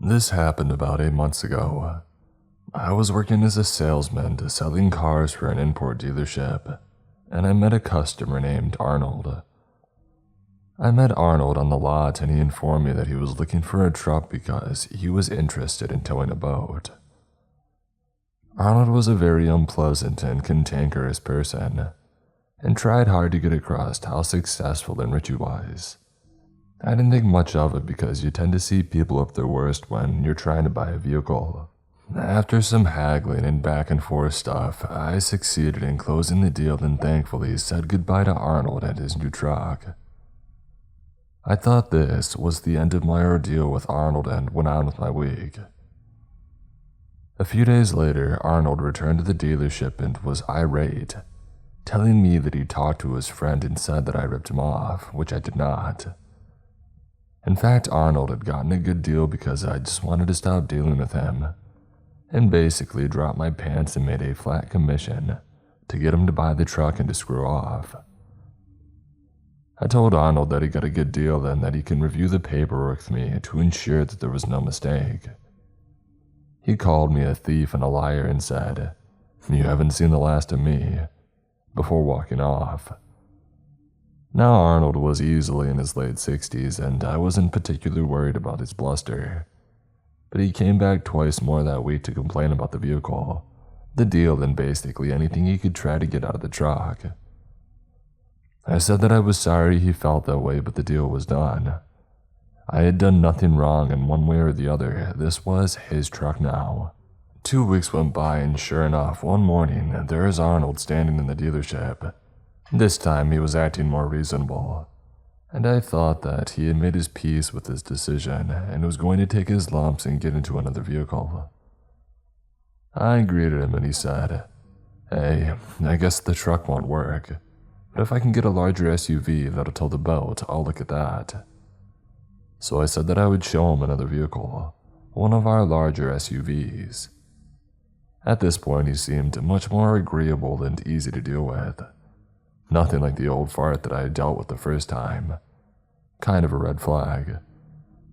This happened about 8 months ago. I was working as a salesman selling cars for an import dealership, and I met a customer named Arnold. I met Arnold on the lot and he informed me that he was looking for a truck because he was interested in towing a boat. Arnold was a very unpleasant and cantankerous person, and tried hard to get across how successful and rich he was. I didn't think much of it because you tend to see people at their worst when you're trying to buy a vehicle. After some haggling and back and forth stuff, I succeeded in closing the deal and thankfully said goodbye to Arnold and his new truck. I thought this was the end of my ordeal with Arnold and went on with my week. A few days later, Arnold returned to the dealership and was irate, telling me that he talked to his friend and said that I ripped him off, which I did not. In fact, Arnold had gotten a good deal because I just wanted to stop dealing with him, and basically dropped my pants and made a flat commission to get him to buy the truck and to screw off. I told Arnold that he got a good deal and that he can review the paperwork with me to ensure that there was no mistake. He called me a thief and a liar and said, "You haven't seen the last of me," before walking off. Now Arnold was easily in his late 60s and I wasn't particularly worried about his bluster. But he came back twice more that week to complain about the vehicle, the deal, and basically anything he could try to get out of the truck. I said that I was sorry he felt that way, but the deal was done. I had done nothing wrong, and one way or the other, this was his truck now. 2 weeks went by, and sure enough, one morning, there is Arnold standing in the dealership. This time he was acting more reasonable, and I thought that he had made his peace with his decision and was going to take his lumps and get into another vehicle. I greeted him and he said, "Hey, I guess the truck won't work, but if I can get a larger SUV that'll tow the boat, I'll look at that." So I said that I would show him another vehicle, one of our larger SUVs. At this point he seemed much more agreeable and easy to deal with. Nothing like the old fart that I had dealt with the first time. Kind of a red flag.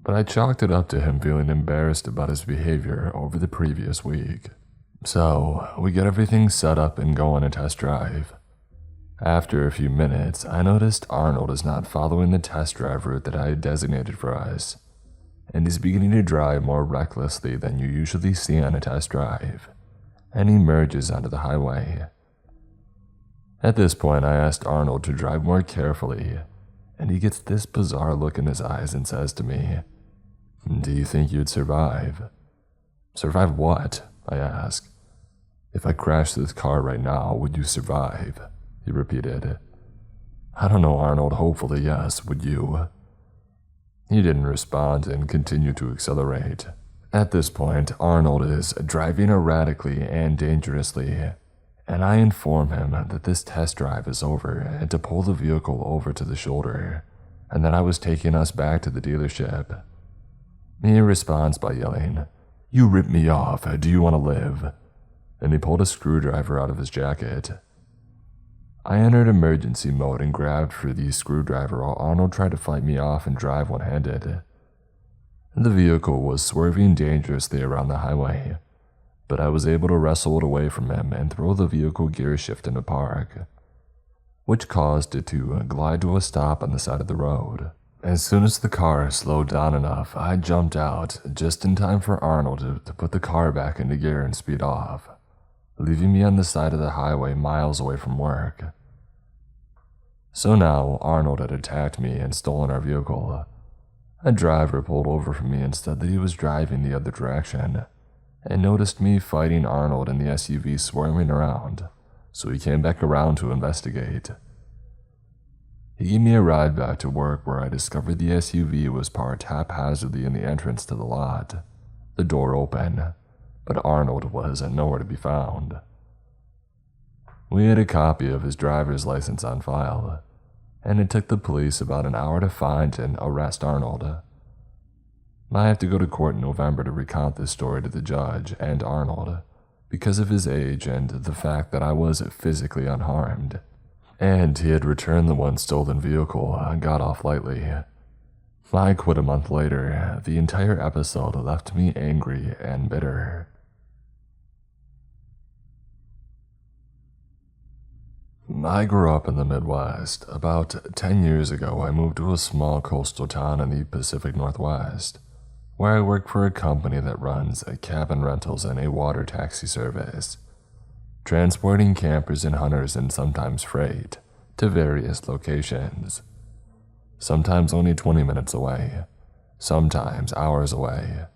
But I chalked it up to him feeling embarrassed about his behavior over the previous week. So, we get everything set up and go on a test drive. After a few minutes, I noticed Arnold is not following the test drive route that I had designated for us, and he's beginning to drive more recklessly than you usually see on a test drive, and he merges onto the highway. At this point, I asked Arnold to drive more carefully, and he gets this bizarre look in his eyes and says to me, "Do you think you'd survive?" "Survive what?" I asked. "If I crashed this car right now, would you survive?" he repeated. "I don't know, Arnold, hopefully yes, would you?" He didn't respond and continued to accelerate. At this point, Arnold is driving erratically and dangerously, and I inform him that this test drive is over and to pull the vehicle over to the shoulder, and that I was taking us back to the dealership. He responds by yelling, "You ripped me off, do you want to live?" And he pulled a screwdriver out of his jacket. I entered emergency mode and grabbed for the screwdriver while Arnold tried to fight me off and drive one-handed. The vehicle was swerving dangerously around the highway, but I was able to wrestle it away from him and throw the vehicle gear shift into park, which caused it to glide to a stop on the side of the road. As soon as the car slowed down enough, I jumped out just in time for Arnold to put the car back into gear and speed off, leaving me on the side of the highway miles away from work. So now Arnold had attacked me and stolen our vehicle. A driver pulled over from me and said that he was driving the other direction, and noticed me fighting Arnold and the SUV swerving around, so he came back around to investigate. He gave me a ride back to work where I discovered the SUV was parked haphazardly in the entrance to the lot, the door open, but Arnold was nowhere to be found. We had a copy of his driver's license on file, and it took the police about an hour to find and arrest Arnold. I have to go to court in November to recount this story to the judge and Arnold because of his age and the fact that I was physically unharmed, and he had returned the one stolen vehicle and got off lightly. I quit a month later. The entire episode left me angry and bitter. I grew up in the Midwest. About 10 years ago, I moved to a small coastal town in the Pacific Northwest, where I work for a company that runs cabin rentals and a water taxi service, transporting campers and hunters and sometimes freight to various locations. Sometimes only 20 minutes away, sometimes hours away.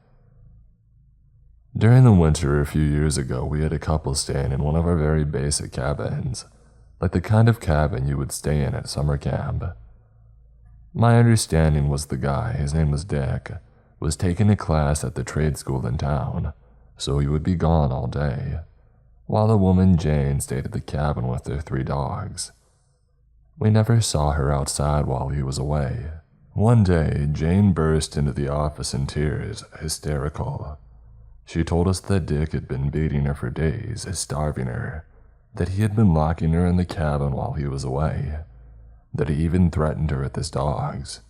During the winter a few years ago, we had a couple staying in one of our very basic cabins, like the kind of cabin you would stay in at summer camp. My understanding was the guy, his name was Dick, was taking a class at the trade school in town, so he would be gone all day, while the woman Jane stayed at the cabin with their 3 dogs. We never saw her outside while he was away. One day, Jane burst into the office in tears, hysterical. She told us that Dick had been beating her for days, starving her, that he had been locking her in the cabin while he was away, that he even threatened her with his dogs.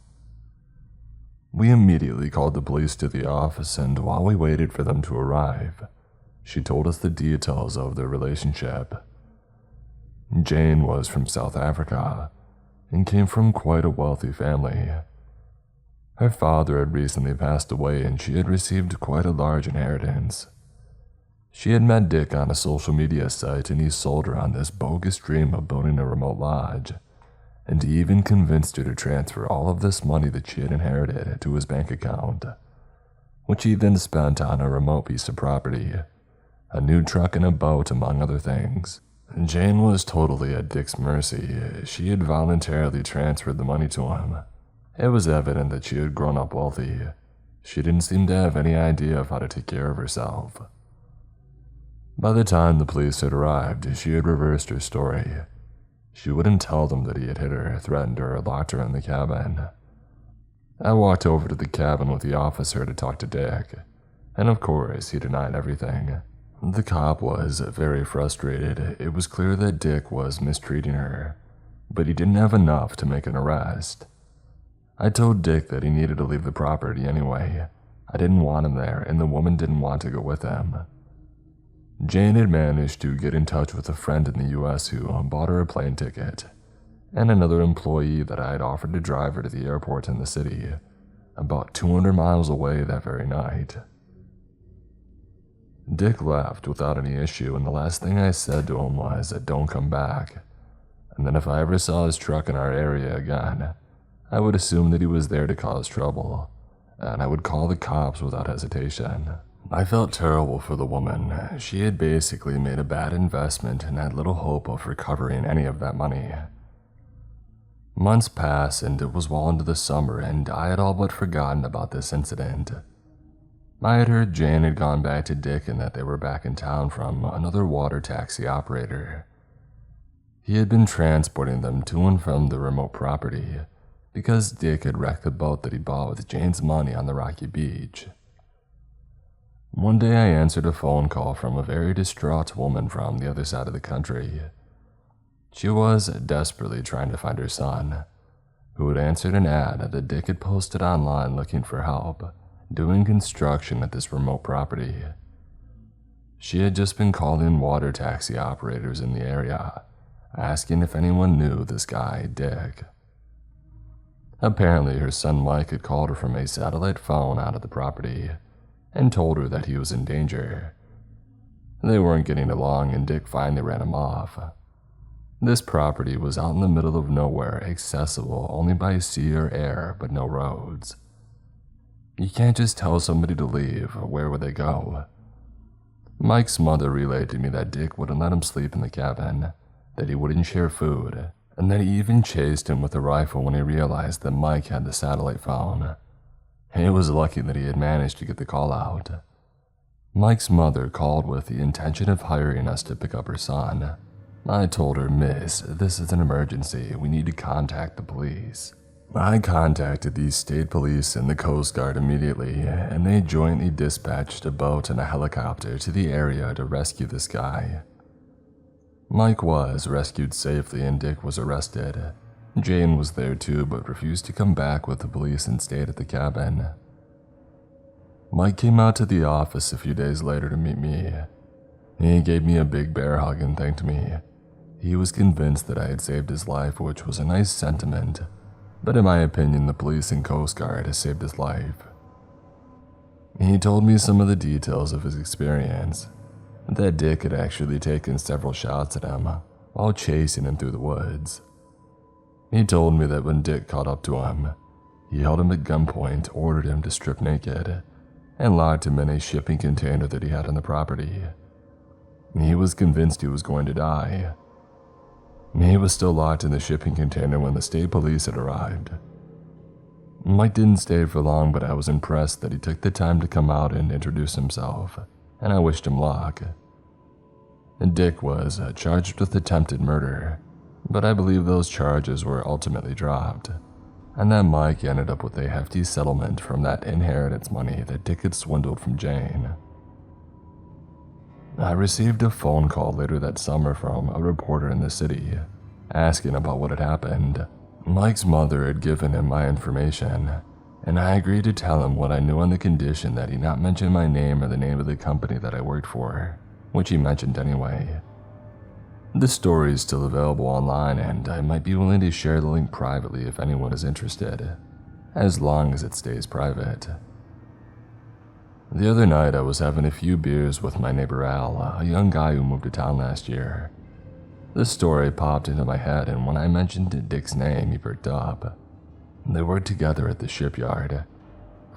We immediately called the police to the office, and while we waited for them to arrive, she told us the details of their relationship. Jane was from South Africa and came from quite a wealthy family. Her father had recently passed away and she had received quite a large inheritance. She had met Dick on a social media site and he sold her on this bogus dream of building a remote lodge, and he even convinced her to transfer all of this money that she had inherited to his bank account, which he then spent on a remote piece of property, a new truck and a boat among other things. Jane was totally at Dick's mercy. She had voluntarily transferred the money to him. It was evident that she had grown up wealthy. She didn't seem to have any idea of how to take care of herself. By the time the police had arrived, she had reversed her story. She wouldn't tell them that he had hit her, threatened her, or locked her in the cabin. I walked over to the cabin with the officer to talk to Dick, and of course he denied everything. The cop was very frustrated. It was clear that Dick was mistreating her, but he didn't have enough to make an arrest. I told Dick that he needed to leave the property anyway. I didn't want him there, and the woman didn't want to go with him. Jane had managed to get in touch with a friend in the US who bought her a plane ticket, and another employee that I had offered to drive her to the airport in the city, about 200 miles away that very night. Dick left without any issue, and the last thing I said to him was, "Don't come back," and then if I ever saw his truck in our area again, I would assume that he was there to cause trouble, and I would call the cops without hesitation. I felt terrible for the woman. She had basically made a bad investment and had little hope of recovering any of that money. Months passed, and it was well into the summer, and I had all but forgotten about this incident. I had heard Jane had gone back to Dick and that they were back in town from another water taxi operator. He had been transporting them to and from the remote property because Dick had wrecked the boat that he bought with Jane's money on the rocky beach. One day I answered a phone call from a very distraught woman from the other side of the country. She was desperately trying to find her son, who had answered an ad that Dick had posted online looking for help doing construction at this remote property. She had just been calling water taxi operators in the area, asking if anyone knew this guy, Dick. Apparently her son Mike had called her from a satellite phone out of the property and told her that he was in danger. They weren't getting along and Dick finally ran him off. This property was out in the middle of nowhere, accessible only by sea or air, but no roads. You can't just tell somebody to leave. Where would they go? Mike's mother relayed to me that Dick wouldn't let him sleep in the cabin, that he wouldn't share food, and that he even chased him with a rifle when he realized that Mike had the satellite phone. He was lucky that he had managed to get the call out. Mike's mother called with the intention of hiring us to pick up her son. I told her, "Miss, this is an emergency. We need to contact the police." I contacted the state police and the Coast Guard immediately, and they jointly dispatched a boat and a helicopter to the area to rescue this guy. Mike was rescued safely and Dick was arrested. Jane was there too, but refused to come back with the police and stayed at the cabin. Mike came out to the office a few days later to meet me. He gave me a big bear hug and thanked me. He was convinced that I had saved his life, which was a nice sentiment, but in my opinion, the police and Coast Guard has saved his life. He told me some of the details of his experience, that Dick had actually taken several shots at him while chasing him through the woods. He told me that when Dick caught up to him, he held him at gunpoint, ordered him to strip naked, and locked him in a shipping container that he had on the property. He was convinced he was going to die. He was still locked in the shipping container when the state police had arrived. Mike didn't stay for long, but I was impressed that he took the time to come out and introduce himself, and I wished him luck. Dick was charged with attempted murder, but I believe those charges were ultimately dropped, and that Mike ended up with a hefty settlement from that inheritance money that Dick had swindled from Jane. I received a phone call later that summer from a reporter in the city, asking about what had happened. Mike's mother had given him my information, and I agreed to tell him what I knew on the condition that he not mention my name or the name of the company that I worked for, which he mentioned anyway. The story is still available online, and I might be willing to share the link privately if anyone is interested, as long as it stays private. The other night I was having a few beers with my neighbor Al, a young guy who moved to town last year. This story popped into my head, and when I mentioned Dick's name, he perked up. They worked together at the shipyard.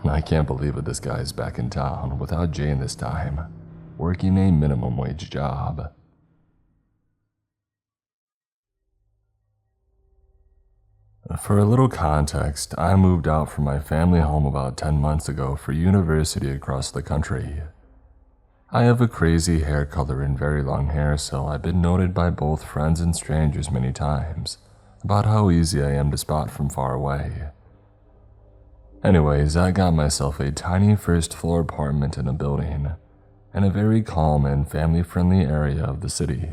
I can't believe it, this guy's back in town, without Jane this time, working a minimum wage job. For a little context, I moved out from my family home about 10 months ago for university across the country. I have a crazy hair color and very long hair, so I've been noted by both friends and strangers many times about how easy I am to spot from far away. Anyways, I got myself a tiny first-floor apartment in a building, in a very calm and family-friendly area of the city.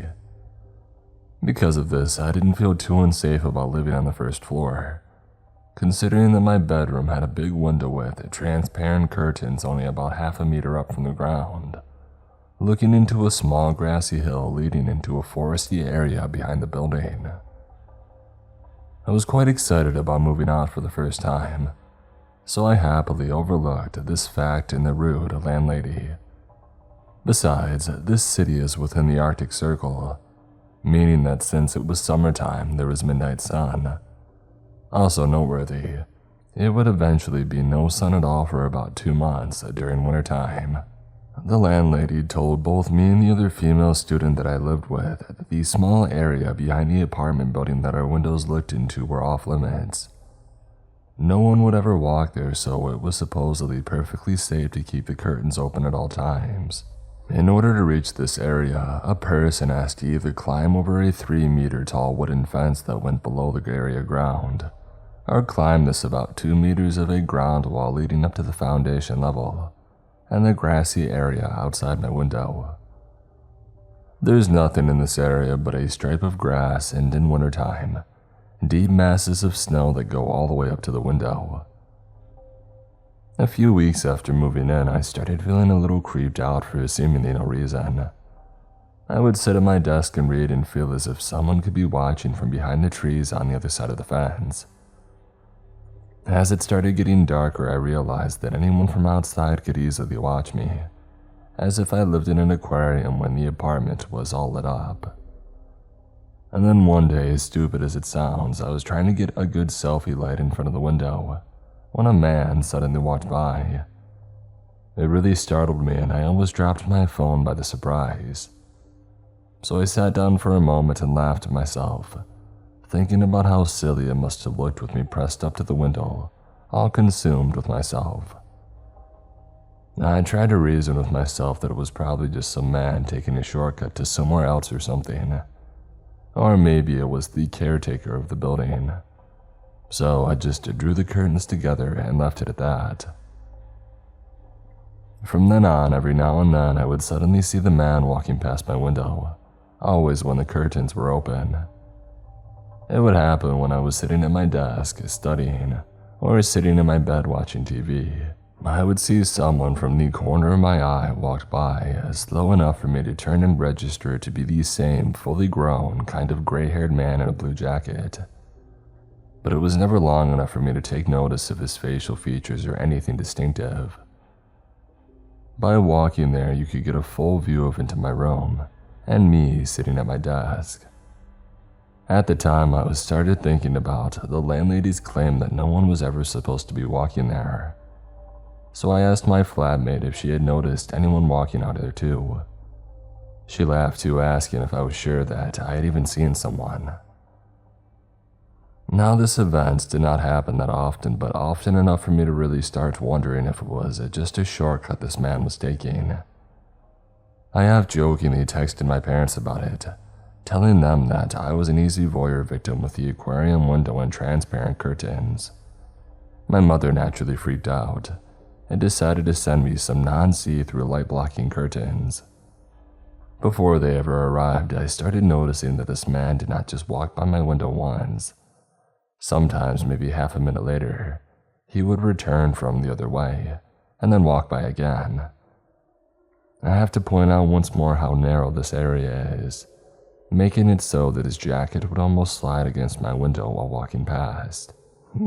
Because of this, I didn't feel too unsafe about living on the first floor, considering that my bedroom had a big window with transparent curtains only about half a meter up from the ground, looking into a small grassy hill leading into a foresty area behind the building. I was quite excited about moving out for the first time, so I happily overlooked this fact in the rude landlady. Besides, this city is within the Arctic Circle, meaning that since it was summertime, there was midnight sun. Also noteworthy, it would eventually be no sun at all for about 2 months during wintertime. The landlady told both me and the other female student that I lived with that the small area behind the apartment building that our windows looked into were off limits. No one would ever walk there, so it was supposedly perfectly safe to keep the curtains open at all times. In order to reach this area, a person has to either climb over a 3-meter tall wooden fence that went below the area ground, or climb this about 2 meters of a ground wall leading up to the foundation level, and the grassy area outside my window. There's nothing in this area but a stripe of grass and, in wintertime, deep masses of snow that go all the way up to the window. A few weeks after moving in, I started feeling a little creeped out for seemingly no reason. I would sit at my desk and read and feel as if someone could be watching from behind the trees on the other side of the fence. As it started getting darker, I realized that anyone from outside could easily watch me, as if I lived in an aquarium when the apartment was all lit up. And then one day, as stupid as it sounds, I was trying to get a good selfie light in front of the window when a man suddenly walked by. It really startled me, and I almost dropped my phone by the surprise. So I sat down for a moment and laughed at myself, thinking about how silly it must have looked with me pressed up to the window, all consumed with myself. I tried to reason with myself that it was probably just some man taking a shortcut to somewhere else or something. Or maybe it was the caretaker of the building. So I just drew the curtains together and left it at that. From then on, every now and then I would suddenly see the man walking past my window, always when the curtains were open. It would happen when I was sitting at my desk studying, or sitting in my bed watching TV. I would see someone from the corner of my eye walk by, slow enough for me to turn and register to be the same fully grown, kind of gray-haired man in a blue jacket. But it was never long enough for me to take notice of his facial features or anything distinctive. By walking there, you could get a full view of into my room, and me sitting at my desk. At the time, I started thinking about the landlady's claim that no one was ever supposed to be walking there. So I asked my flatmate if she had noticed anyone walking out there too. She laughed too, asking if I was sure that I had even seen someone. Now, this event did not happen that often, but often enough for me to really start wondering if it was just a shortcut this man was taking. I half jokingly texted my parents about it, telling them that I was an easy voyeur victim with the aquarium window and transparent curtains. My mother naturally freaked out and decided to send me some non-see-through light-blocking curtains. Before they ever arrived, I started noticing that this man did not just walk by my window once. Sometimes, maybe half a minute later, he would return from the other way and then walk by again. I have to point out once more how narrow this area is, making it so that his jacket would almost slide against my window while walking past.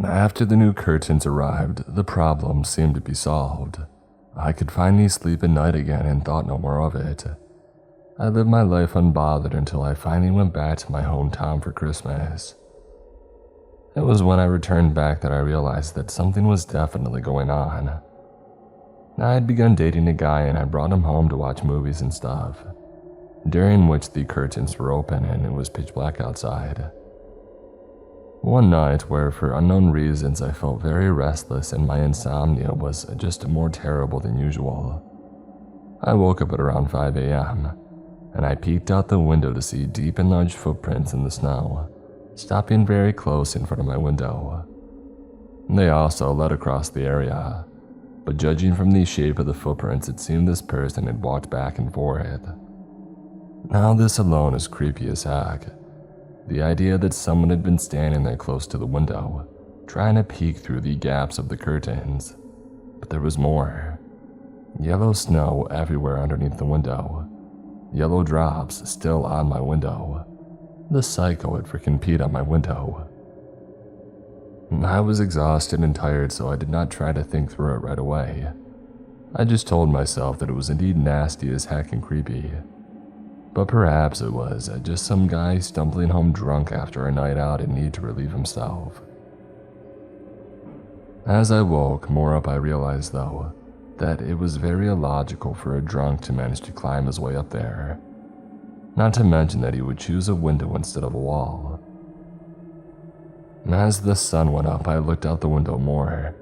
After the new curtains arrived, the problem seemed to be solved. I could finally sleep at night again and thought no more of it. I lived my life unbothered until I finally went back to my hometown for Christmas. It was when I returned back that I realized that something was definitely going on. I had begun dating a guy and I brought him home to watch movies and stuff, during which the curtains were open and it was pitch black outside. One night, where for unknown reasons I felt very restless and my insomnia was just more terrible than usual, I woke up at around 5 a.m. and I peeked out the window to see deep and large footprints in the snow, stopping very close in front of my window. They also led across the area, but judging from the shape of the footprints, it seemed this person had walked back and forth. Now this alone is creepy as heck. The idea that someone had been standing there close to the window, trying to peek through the gaps of the curtains. But there was more. Yellow snow everywhere underneath the window. Yellow drops still on my window. The psycho had freaking peed on my window. I was exhausted and tired, so I did not try to think through it right away. I just told myself that it was indeed nasty as heck and creepy. But perhaps it was just some guy stumbling home drunk after a night out and need to relieve himself. As I woke more up, I realized, though, that it was very illogical for a drunk to manage to climb his way up there. Not to mention that he would choose a window instead of a wall. As the sun went up, I looked out the window more,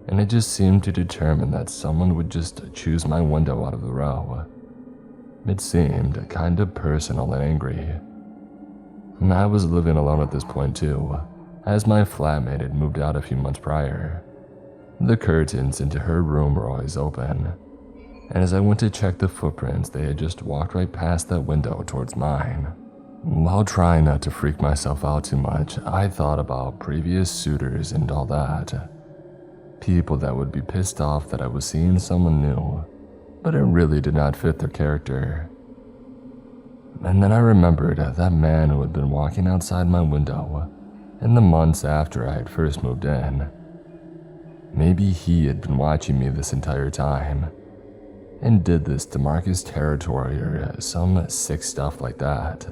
and it just seemed to determine that someone would just choose my window out of the row. It seemed kind of personal and angry. And I was living alone at this point too, as my flatmate had moved out a few months prior. The curtains into her room were always open, and as I went to check the footprints, they had just walked right past that window towards mine. While trying not to freak myself out too much, I thought about previous suitors and all that. People that would be pissed off that I was seeing someone new, but it really did not fit their character. And then I remembered that man who had been walking outside my window in the months after I had first moved in. Maybe he had been watching me this entire time, and did this to mark his territory or some sick stuff like that.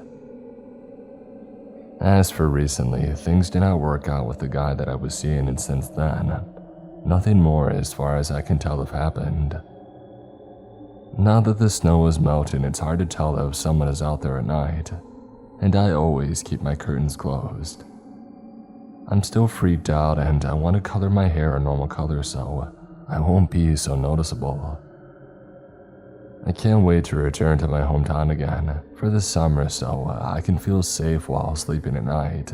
As for recently, things did not work out with the guy that I was seeing, and since then, nothing more as far as I can tell have happened. Now that the snow is melting, it's hard to tell if someone is out there at night, and I always keep my curtains closed. I'm still freaked out and I want to color my hair a normal color so I won't be so noticeable. I can't wait to return to my hometown again for the summer so I can feel safe while sleeping at night.